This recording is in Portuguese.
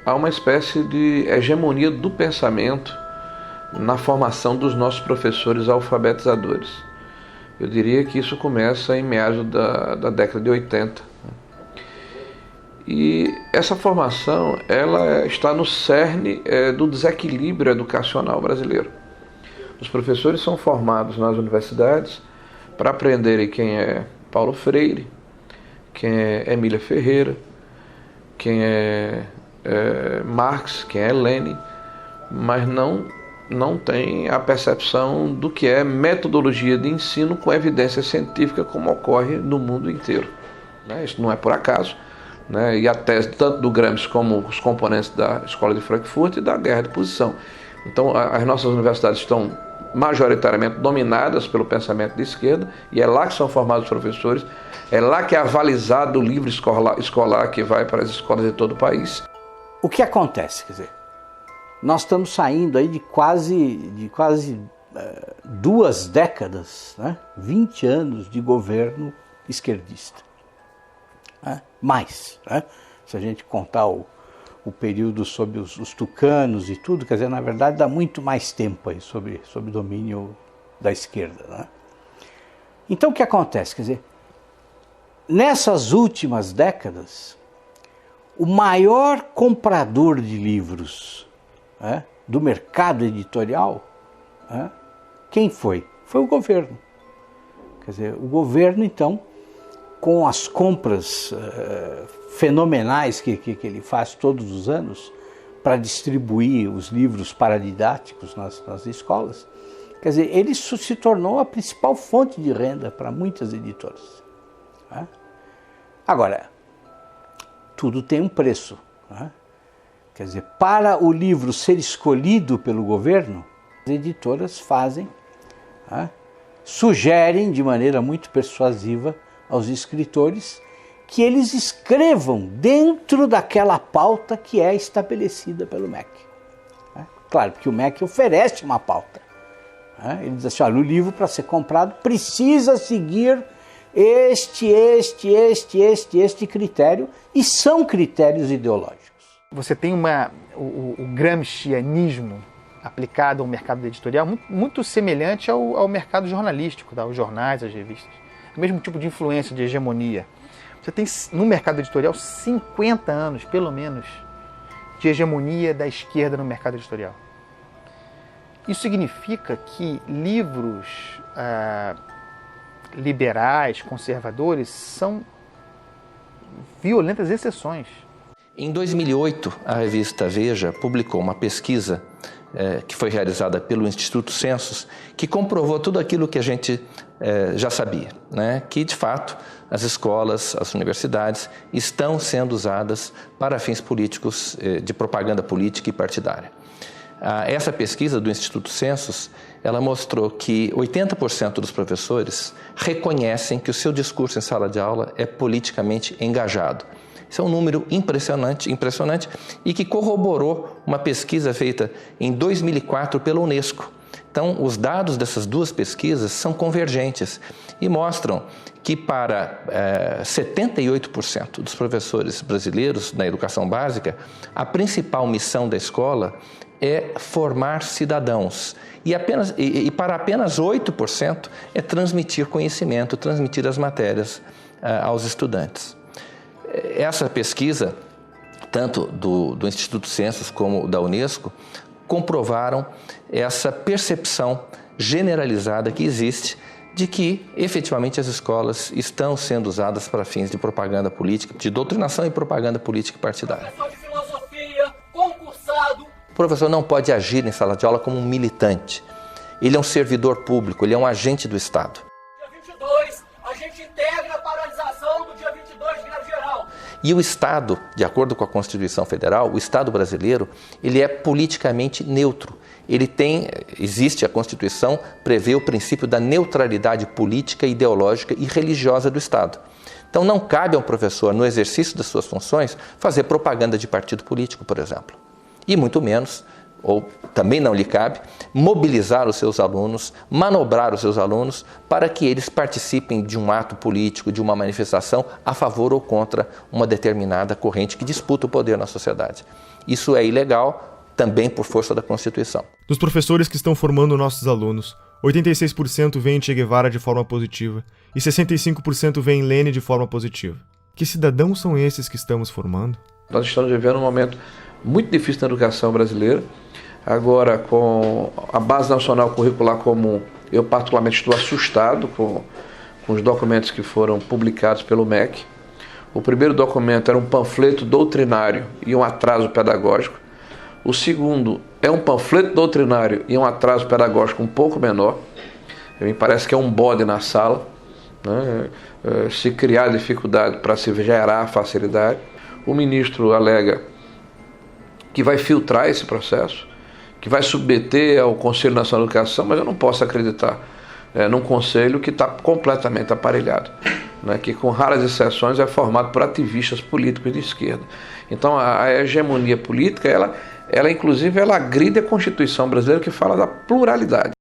há uma espécie de hegemonia do pensamento na formação dos nossos professores alfabetizadores. Eu diria que isso começa em meados da década de 80. E essa formação ela está no cerne do desequilíbrio educacional brasileiro. Os professores são formados nas universidades para aprenderem quem é Paulo Freire, quem é Emília Ferreira, quem é Marx, quem é Lenin, mas não tem a percepção do que é metodologia de ensino com evidência científica, como ocorre no mundo inteiro. Isso não é por acaso. E a tese tanto do Gramsci como os componentes da Escola de Frankfurt e da guerra de posição. Então, as nossas universidades estão majoritariamente dominadas pelo pensamento de esquerda, e é lá que são formados os professores, é lá que é avalizado o livro escolar que vai para as escolas de todo o país. O que acontece? Quer dizer, nós estamos saindo aí de quase 2 décadas, 20 anos de governo esquerdista. Mais, se a gente contar o período sob os tucanos e tudo, quer dizer, na verdade dá muito mais tempo aí sob domínio da esquerda. Então o que acontece? Quer dizer, nessas últimas décadas, o maior comprador de livros do mercado editorial, quem foi? Foi o governo. Quer dizer, o governo então, com as compras fenomenais que ele faz todos os anos para distribuir os livros paradidáticos nas escolas, quer dizer, ele se tornou a principal fonte de renda para muitas editoras. Agora, tudo tem um preço. Quer dizer, para o livro ser escolhido pelo governo, as editoras sugerem de maneira muito persuasiva aos escritores que eles escrevam dentro daquela pauta que é estabelecida pelo MEC. Claro, porque o MEC oferece uma pauta. Ele diz assim, olha, o livro para ser comprado precisa seguir este critério, e são critérios ideológicos. Você tem o gramscianismo aplicado ao mercado editorial muito semelhante ao mercado jornalístico, aos jornais, às revistas. O mesmo tipo de influência, de hegemonia. Você tem no mercado editorial 50 anos, pelo menos, de hegemonia da esquerda no mercado editorial. Isso significa que livros liberais, conservadores, são violentas exceções. Em 2008, a revista Veja publicou uma pesquisa que foi realizada pelo Instituto Census, que comprovou tudo aquilo que a gente já sabia, que de fato as escolas, as universidades estão sendo usadas para fins políticos, de propaganda política e partidária. Essa pesquisa do Instituto Census, ela mostrou que 80% dos professores reconhecem que o seu discurso em sala de aula é politicamente engajado. Isso é um número impressionante e que corroborou uma pesquisa feita em 2004 pela Unesco. Então, os dados dessas duas pesquisas são convergentes e mostram que para 78% dos professores brasileiros na educação básica, a principal missão da escola é formar cidadãos. E para apenas 8% é transmitir conhecimento, transmitir as matérias aos estudantes. Essa pesquisa, tanto do Instituto Census como da Unesco, comprovaram essa percepção generalizada que existe de que, efetivamente, as escolas estão sendo usadas para fins de propaganda política, de doutrinação e propaganda política partidária. Professor de filosofia, concursado. O professor não pode agir em sala de aula como um militante. Ele é um servidor público, ele é um agente do Estado. Dia 22, a gente integra a paralisação do dia 22 de greve geral. E o Estado, de acordo com a Constituição Federal, o Estado brasileiro, ele é politicamente neutro. Existe a Constituição, prevê o princípio da neutralidade política, ideológica e religiosa do Estado. Então não cabe ao professor, no exercício das suas funções, fazer propaganda de partido político, por exemplo. E muito menos ou também não lhe cabe, mobilizar os seus alunos, manobrar os seus alunos para que eles participem de um ato político, de uma manifestação a favor ou contra uma determinada corrente que disputa o poder na sociedade. Isso é ilegal, também por força da Constituição. Dos professores que estão formando nossos alunos, 86% veem Che Guevara de forma positiva e 65% veem Lênin de forma positiva. Que cidadãos são esses que estamos formando? Nós estamos vivendo um momento muito difícil na educação brasileira. Agora, com a Base Nacional Curricular Comum, eu particularmente estou assustado com os documentos que foram publicados pelo MEC. O primeiro documento era um panfleto doutrinário e um atraso pedagógico. O segundo é um panfleto doutrinário e um atraso pedagógico um pouco menor. Me parece que é um bode na sala, né? Se criar dificuldade para se gerar facilidade. O ministro alega que vai filtrar esse processo, que vai submeter ao Conselho Nacional de Educação, mas eu não posso acreditar num conselho que está completamente aparelhado, né, que com raras exceções é formado por ativistas políticos de esquerda. Então a hegemonia política, ela inclusive ela agride a Constituição brasileira, que fala da pluralidade.